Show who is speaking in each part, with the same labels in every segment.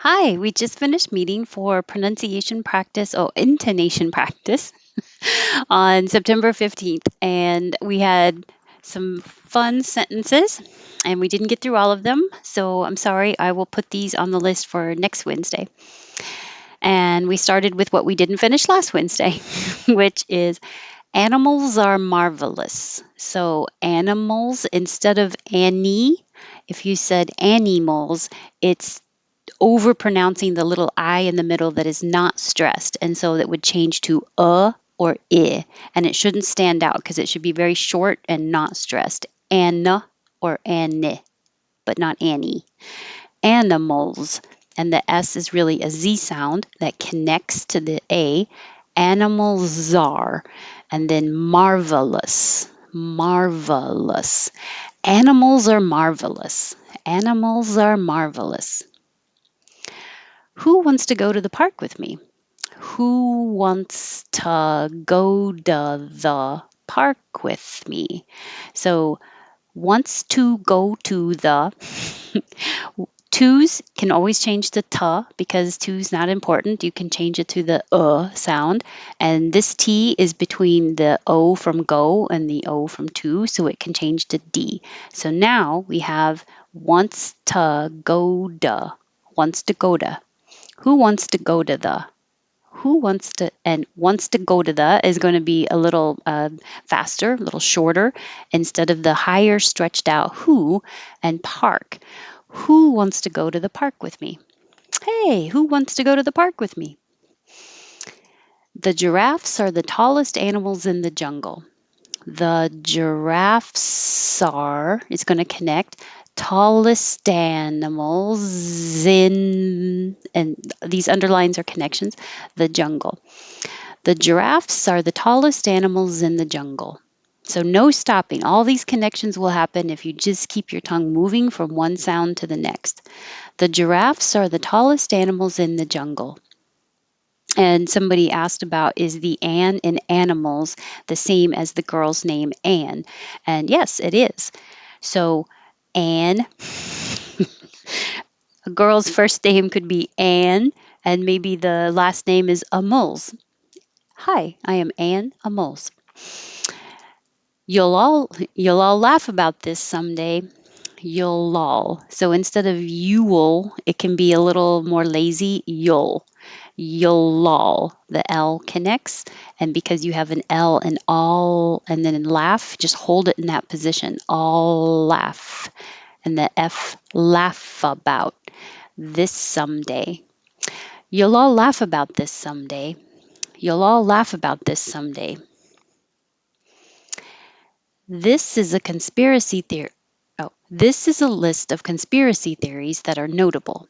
Speaker 1: Hi, we just finished meeting for pronunciation practice, intonation practice on September 15th, and we had some fun sentences, and we didn't get through all of them, so I'm sorry. I will put these on the list for next Wednesday. And we started with what we didn't finish last Wednesday, which is animals are marvelous. So, animals instead of Annie, if you said animals, it's over pronouncing the little I in the middle that is not stressed. And so that would change to or I. And it shouldn't stand out because it should be very short and not stressed. Anna or Anne, but not Annie. Animals. And the S is really a Z sound that connects to the A. Animals are. And then marvelous. Marvelous. Animals are marvelous. Animals are marvelous. Who wants to go to the park with me? Who wants to go to the park with me? So, wants to go to the twos can always change to t because two's not important. You can change it to the sound. And this T is between the O from go and the O from to, so it can change to D. So now we have wants to go to. Wants to go to. Who wants to go to the? Who wants to, and wants to go to the is going to be a little faster, a little shorter, instead of the higher stretched out who and park. Who wants to go to the park with me? Hey, who wants to go to the park with me? The giraffes are the tallest animals in the jungle. The giraffes are, it's going to connect, tallest animals in, and these underlines are connections, the jungle. The giraffes are the tallest animals in the jungle. So no stopping. All these connections will happen if you just keep your tongue moving from one sound to the next. The giraffes are the tallest animals in the jungle. And somebody asked about, is the Anne in animals the same as the girl's name Anne? And yes, it is. So Anne, a girl's first name could be Anne, and maybe the last name is Amuls. Hi, I am Anne Amuls. You'll all laugh about this someday. You'll all. So instead of you'll, it can be a little more lazy. You'll all. The L connects, and because you have an L in all and then in laugh, just hold it in that position. All laugh. And the F, laugh about this someday. You'll all laugh about this someday. You'll all laugh about this someday. This is a conspiracy theory. Oh, this is a list of conspiracy theories that are notable.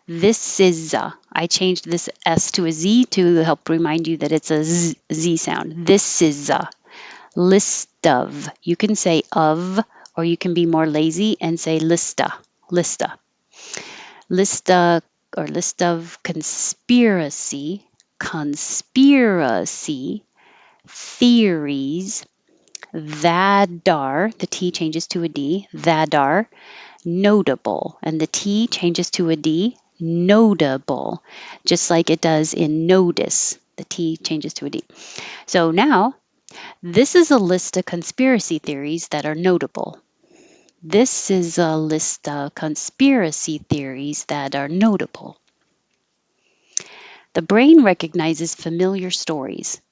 Speaker 1: This is I changed this S to a Z to help remind you that it's a Z sound. This is a list of. You can say of, or you can be more lazy and say lista. Lista. Lista or list of conspiracy theories that are, the T changes to a D, that are notable, and the T changes to a D, notable, just like it does in notice. The T changes to a D. So now, this is a list of conspiracy theories that are notable. This is a list of conspiracy theories that are notable. The brain recognizes familiar stories.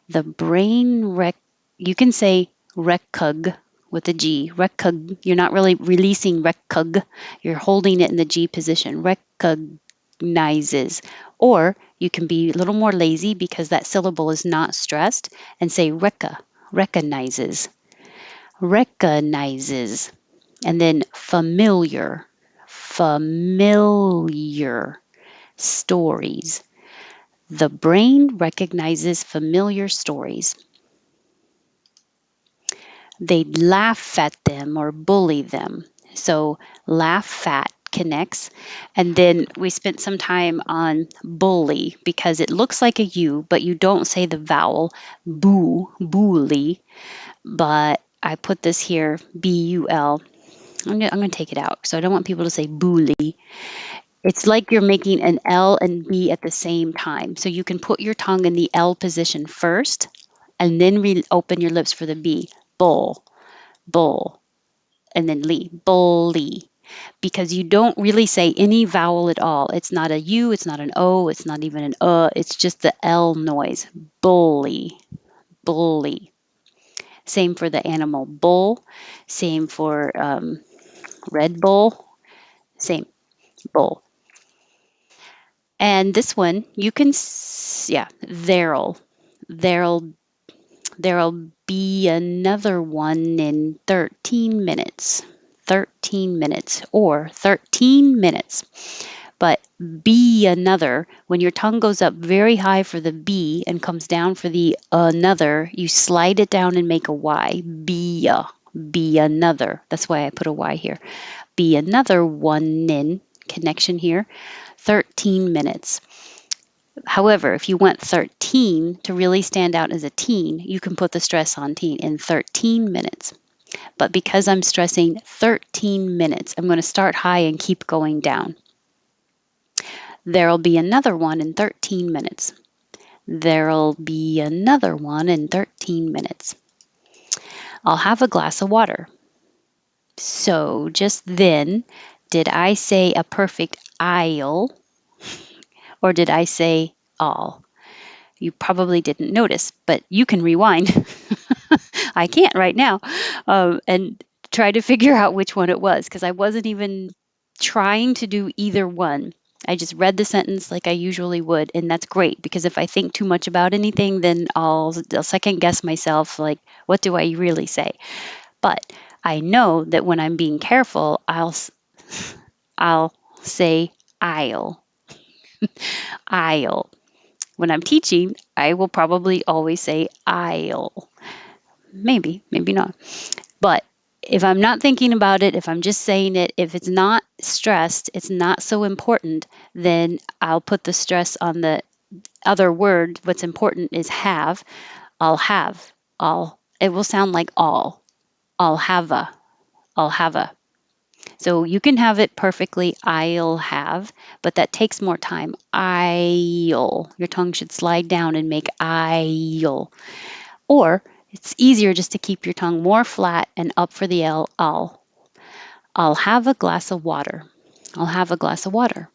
Speaker 1: The brain you can say recog with a G. Recog, you're not really releasing recog, you're holding it in the G position. Recognizes. Or you can be a little more lazy because that syllable is not stressed and say recognizes. Recognizes. And then familiar stories. The brain recognizes familiar stories. They laugh at them or bully them. So laugh at connects. And then we spent some time on bully because it looks like a U, but you don't say the vowel bully. But I put this here, B-U-L. I'm going to take it out. So I don't want people to say bully. It's like you're making an L and B at the same time. So you can put your tongue in the L position first and then open your lips for the B. Bull, bull, and then lee, bully. Because you don't really say any vowel at all. It's not a U, it's not an O, it's not even an it's just the L noise. Bully, bully. Same for the animal bull, same for Red Bull, same, bull. And this one, you can, yeah, there'll, there'll be another one in 13 minutes. 13 minutes or 13 minutes. But be another, when your tongue goes up very high for the B and comes down for the another, you slide it down and make a Y. Be another. That's why I put a Y here. Be another one in connection here. 13 minutes. However, if you want 13 to really stand out as a teen, you can put the stress on teen in 13 minutes. But because I'm stressing 13 minutes, I'm going to start high and keep going down. There'll be another one in 13 minutes. There'll be another one in 13 minutes. I'll have a glass of water. So just then, did I say a perfect I'll or did I say all? You probably didn't notice, but you can rewind. I can't right now, and try to figure out which one it was because I wasn't even trying to do either one. I just read the sentence like I usually would, and that's great because if I think too much about anything, then I'll second guess myself like, what do I really say? But I know that when I'm being careful, I'll say I'll. I'll. When I'm teaching, I will probably always say I'll. Maybe, maybe not. But if I'm not thinking about it, if I'm just saying it, if it's not stressed, it's not so important, then I'll put the stress on the other word. What's important is have. I'll have. It will sound like all. I'll have a. I'll have a. So you can have it perfectly, I'll have, but that takes more time. I'll. Your tongue should slide down and make I'll. Or it's easier just to keep your tongue more flat and up for the L, I'll. I'll have a glass of water. I'll have a glass of water.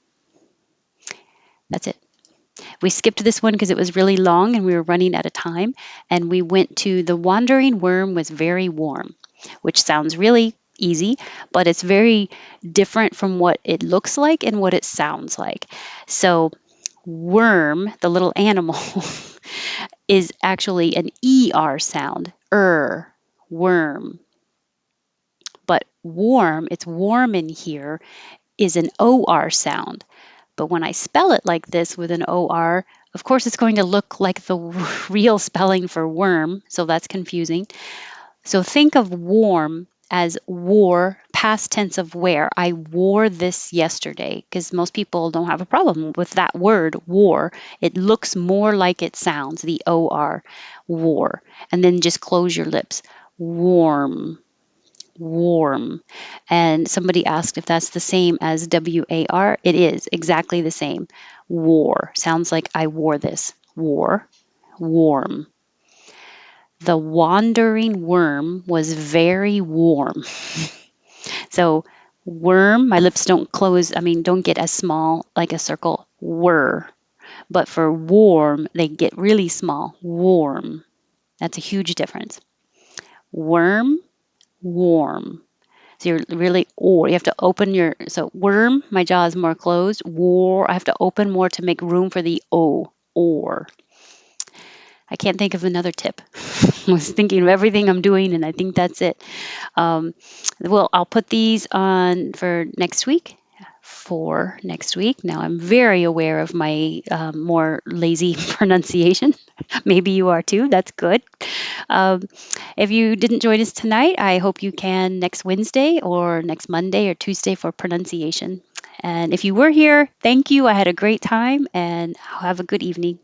Speaker 1: That's it. We skipped this one because it was really long and we were running out of time. And we went to the wandering worm was very warm, which sounds really easy, but it's very different from what it looks like and what it sounds like. So, worm, the little animal, is actually an ER sound. Worm. But warm, it's warm in here, is an OR sound. But when I spell it like this with an OR, of course, it's going to look like the real spelling for worm. So that's confusing. So think of warm as wore, past tense of wear. I wore this yesterday because most people don't have a problem with that word, wore. It looks more like it sounds, the OR, wore. And then just close your lips. Warm, warm. And somebody asked if that's the same as WAR. It is exactly the same. Wore. Sounds like I wore this. Wore, warm. The wandering worm was very warm. So, worm, my lips don't close, don't get as small like a circle. Were. But for warm, they get really small. Warm. That's a huge difference. Worm, warm. So you're really, or you have to open your, so worm, my jaw is more closed. War, I have to open more to make room for the O, or. I can't think of another tip. I was thinking of everything I'm doing, and I think that's it. Um, well, I'll put these on for next week. For next week. Now, I'm very aware of my more lazy pronunciation. Maybe you are too. That's good. Um, if you didn't join us tonight, I hope you can next Wednesday or next Monday or Tuesday for pronunciation. And if you were here, thank you. I had a great time and have a good evening.